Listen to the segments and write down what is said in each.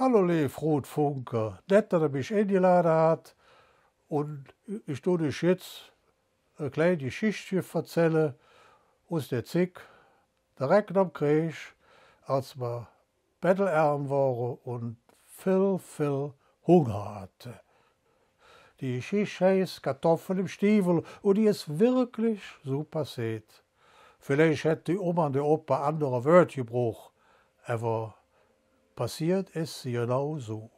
Hallo, lief Ruth Funke. Nett, dass er mich eingeladen hat. Und ich tue dich jetzt eine kleine Geschichte erzählen aus der Zeit, direkt am Krieg, als wir bettelarm waren und viel Hunger hatten. Die Geschichte heißt Kartoffeln im Stiefel und die ist wirklich so passiert. Vielleicht hätte die Oma und der Opa andere Wörter gebraucht, aber passiert ist sie genau so.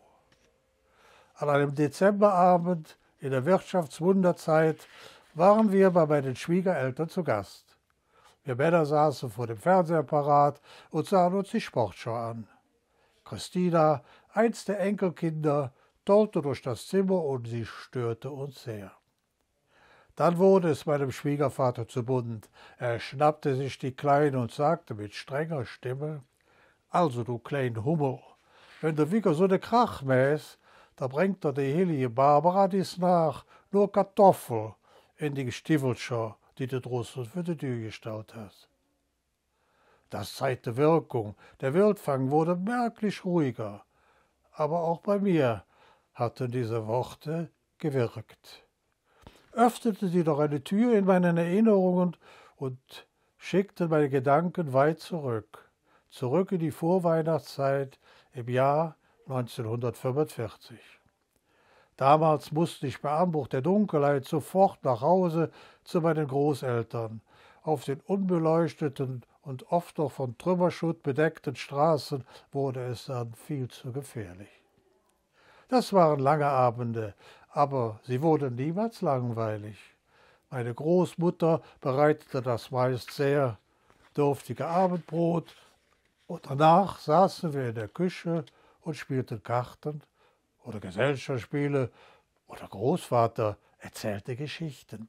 An einem Dezemberabend in der Wirtschaftswunderzeit waren wir bei meinen Schwiegereltern zu Gast. Wir Männer saßen vor dem Fernsehapparat und sahen uns die Sportschau an. Christina, eins der Enkelkinder, tollte durch das Zimmer und sie störte uns sehr. Dann wurde es meinem Schwiegervater zu bunt. Er schnappte sich die Kleine und sagte mit strenger Stimme: Also, du klein Hummel, wenn der Wieger so ne Krach mäß, da bringt er die heilige Barbara dies nach, nur Kartoffel in die Stiefelscher, die du draußen für die Tür gestellt hast. Das zeigte Wirkung. Der Wildfang wurde merklich ruhiger. Aber auch bei mir hatten diese Worte gewirkt. Öffnete sie doch eine Tür in meinen Erinnerungen und schickte meine Gedanken weit zurück in die Vorweihnachtszeit im Jahr 1945. Damals musste ich bei Anbruch der Dunkelheit sofort nach Hause zu meinen Großeltern. Auf den unbeleuchteten und oft noch von Trümmerschutt bedeckten Straßen wurde es dann viel zu gefährlich. Das waren lange Abende, aber sie wurden niemals langweilig. Meine Großmutter bereitete das meist sehr dürftige Abendbrot und danach saßen wir in der Küche und spielten Karten oder Gesellschaftsspiele oder Großvater erzählte Geschichten.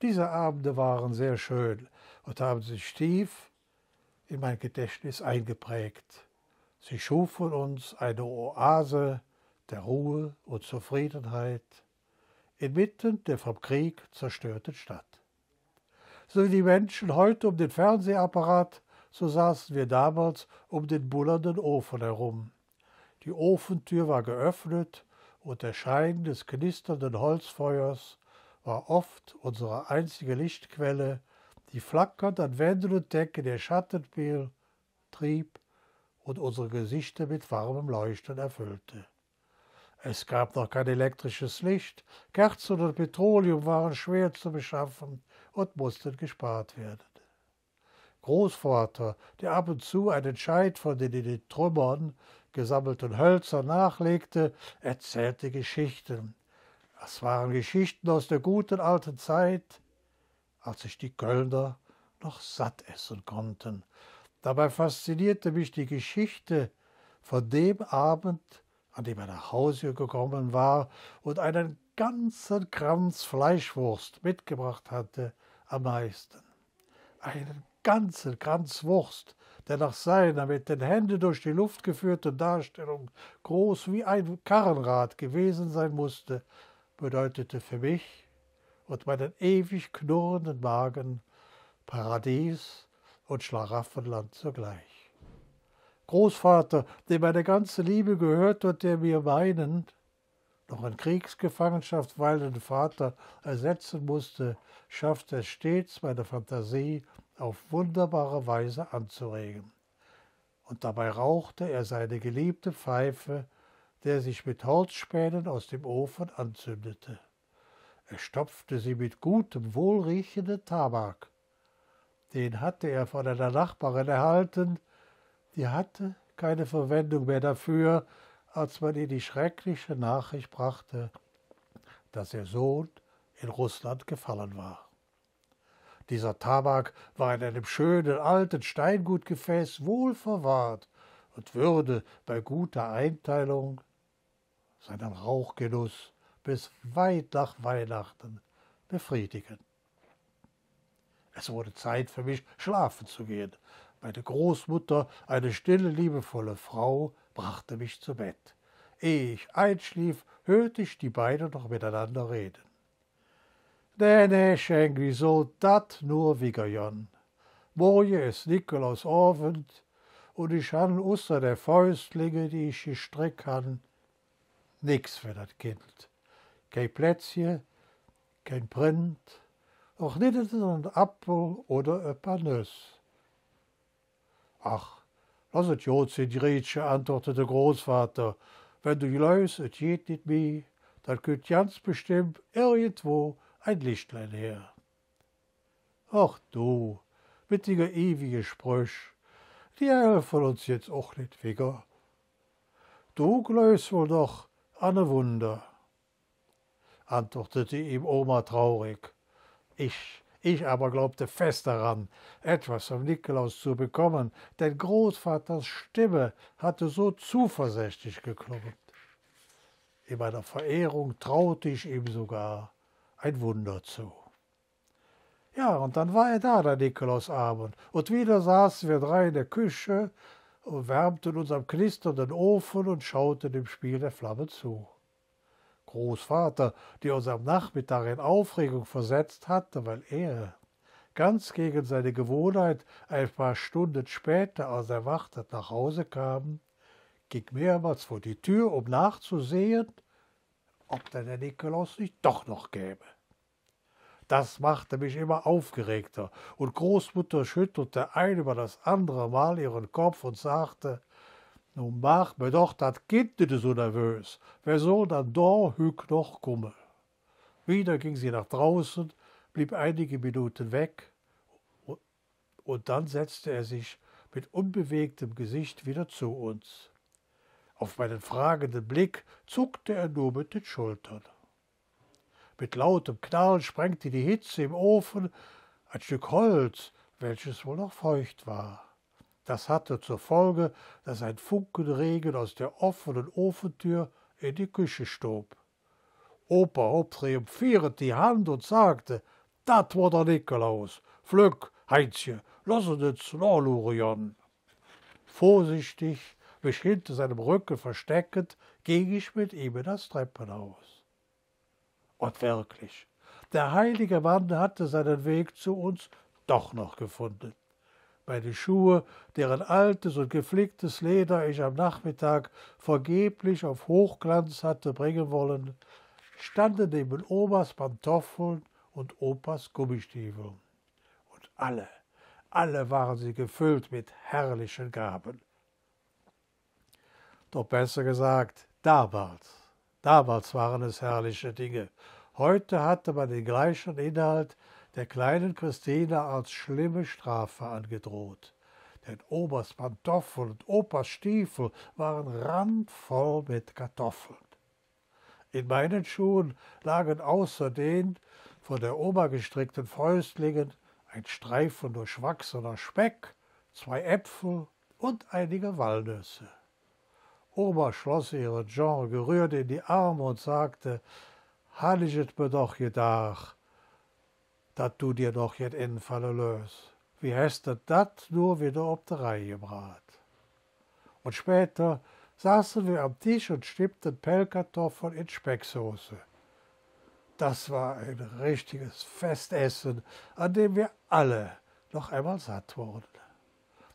Diese Abende waren sehr schön und haben sich tief in mein Gedächtnis eingeprägt. Sie schufen uns eine Oase der Ruhe und Zufriedenheit inmitten der vom Krieg zerstörten Stadt. So wie die Menschen heute um den Fernsehapparat, so saßen wir damals um den bullernden Ofen herum. Die Ofentür war geöffnet und der Schein des knisternden Holzfeuers war oft unsere einzige Lichtquelle, die flackernd an Wänden und Decken der Schattenspiel trieb und unsere Gesichter mit warmem Leuchten erfüllte. Es gab noch kein elektrisches Licht, Kerzen und Petroleum waren schwer zu beschaffen und mussten gespart werden. Großvater, der ab und zu einen Scheit von den in den Trümmern gesammelten Hölzern nachlegte, erzählte Geschichten. Es waren Geschichten aus der guten alten Zeit, als sich die Kölner noch satt essen konnten. Dabei faszinierte mich die Geschichte von dem Abend, an dem er nach Hause gekommen war und einen ganzen Kranz Fleischwurst mitgebracht hatte, am meisten. Einen ganzen Kranz Wurst, der nach seiner mit den Händen durch die Luft geführten Darstellung groß wie ein Karrenrad gewesen sein musste, bedeutete für mich und meinen ewig knurrenden Magen Paradies und Schlaraffenland zugleich. Großvater, dem meine ganze Liebe gehört und der mir meinen, noch in Kriegsgefangenschaft weilenden Vater ersetzen musste, schaffte es stets, meine Fantasie auf wunderbare Weise anzuregen. Und dabei rauchte er seine geliebte Pfeife, der sich mit Holzspänen aus dem Ofen anzündete. Er stopfte sie mit gutem, wohlriechenden Tabak. Den hatte er von einer Nachbarin erhalten, die hatte keine Verwendung mehr dafür, als man ihr die schreckliche Nachricht brachte, dass ihr Sohn in Russland gefallen war. Dieser Tabak war in einem schönen alten Steingutgefäß wohl verwahrt und würde bei guter Einteilung seinen Rauchgenuss bis weit nach Weihnachten befriedigen. Es wurde Zeit für mich, schlafen zu gehen. Meine Großmutter, eine stille, liebevolle Frau, brachte mich zu Bett. Ehe ich einschlief, hörte ich die beiden noch miteinander reden. Nee, Schenk, wieso dat nur, Wiegerjan? Morgen ist Nikolausavond und ich han außer der Fäustlinge, die ich gestrickt han, nix für das Kind. Kein Plätzchen, kein Print, auch nicht ein Apfel oder ein paar Nüsse. Ach, lass es jod sein, Gretchen, antwortete der Großvater. Wenn du läufst, es geht nicht mehr, dann könnt ganz bestimmt irgendwo ein Lichtlein her. Ach du, mit dieser ewigen Sprüch, die helfen uns jetzt auch nicht wieder. Du glaubst wohl doch an ein Wunder, antwortete ihm Oma traurig. Ich aber glaubte fest daran, etwas vom Nikolaus zu bekommen, denn Großvaters Stimme hatte so zuversichtlich geklungen. In meiner Verehrung traute ich ihm sogar ein Wunder zu. Ja, und dann war er da, der Nikolausabend, und wieder saßen wir drei in der Küche und wärmten uns am knisternden Ofen und schauten dem Spiel der Flamme zu. Großvater, der uns am Nachmittag in Aufregung versetzt hatte, weil er, ganz gegen seine Gewohnheit, ein paar Stunden später als erwartet nach Hause kam, ging mehrmals vor die Tür, um nachzusehen, ob denn der Nikolaus nicht doch noch käme. Das machte mich immer aufgeregter, und Großmutter schüttelte ein über das andere Mal ihren Kopf und sagte, nun mach mir doch dat Kind nicht so nervös, wer soll dann da hück noch kommen? Wieder ging sie nach draußen, blieb einige Minuten weg, und dann setzte er sich mit unbewegtem Gesicht wieder zu uns. Auf meinen fragenden Blick zuckte er nur mit den Schultern. Mit lautem Knallen sprengte die Hitze im Ofen ein Stück Holz, welches wohl noch feucht war. Das hatte zur Folge, dass ein Funkenregen aus der offenen Ofentür in die Küche stob. Opa hob triumphierend die Hand und sagte, dat war der Nikolaus. Flück, Heinzchen, lass uns jetzt nachlurieren. Vorsichtig, mich hinter seinem Rücken versteckend, ging ich mit ihm in das Treppenhaus. Und wirklich, der heilige Mann hatte seinen Weg zu uns doch noch gefunden. Meine Schuhe, deren altes und geflicktes Leder ich am Nachmittag vergeblich auf Hochglanz hatte bringen wollen, standen neben Omas Pantoffeln und Opas Gummistiefeln. Und alle waren sie gefüllt mit herrlichen Gaben. Doch besser gesagt, damals waren es herrliche Dinge. Heute hatte man den gleichen Inhalt der kleinen Christine als schlimme Strafe angedroht. Denn Omas Pantoffeln und Opas Stiefel waren randvoll mit Kartoffeln. In meinen Schuhen lagen außer den von der Oma gestrickten Fäustlingen ein Streifen durchwachsener Speck, 2 Äpfel und einige Walnüsse. Oma schloss ihren Jean gerührt in die Arme und sagte, han ich et mir doch gedacht, dat du dir doch jet infallen löst. Wie hast du dat nur wieder op de Reihe gebracht? Und später saßen wir am Tisch und schnippten Pellkartoffeln in Specksoße. Das war ein richtiges Festessen, an dem wir alle noch einmal satt wurden.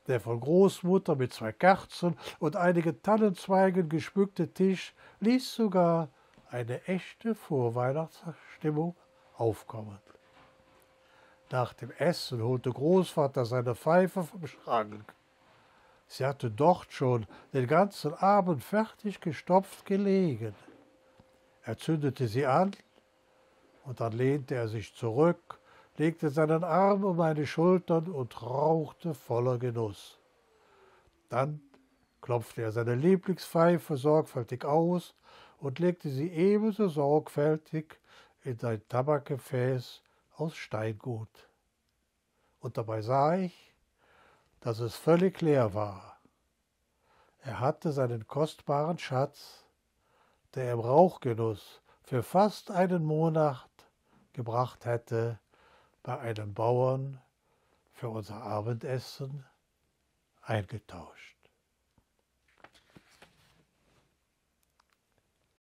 Der von Großmutter mit 2 Kerzen und einigen Tannenzweigen geschmückte Tisch ließ sogar eine echte Vorweihnachtsstimmung aufkommen. Nach dem Essen holte Großvater seine Pfeife vom Schrank. Sie hatte dort schon den ganzen Abend fertig gestopft gelegen. Er zündete sie an, und dann lehnte er sich zurück, legte seinen Arm um meine Schultern und rauchte voller Genuss. Dann klopfte er seine Lieblingspfeife sorgfältig aus und legte sie ebenso sorgfältig in sein Tabakgefäß aus Steingut. Und dabei sah ich, dass es völlig leer war. Er hatte seinen kostbaren Schatz, der er im Rauchgenuss für fast einen Monat gebracht hätte, bei einem Bauern für unser Abendessen eingetauscht.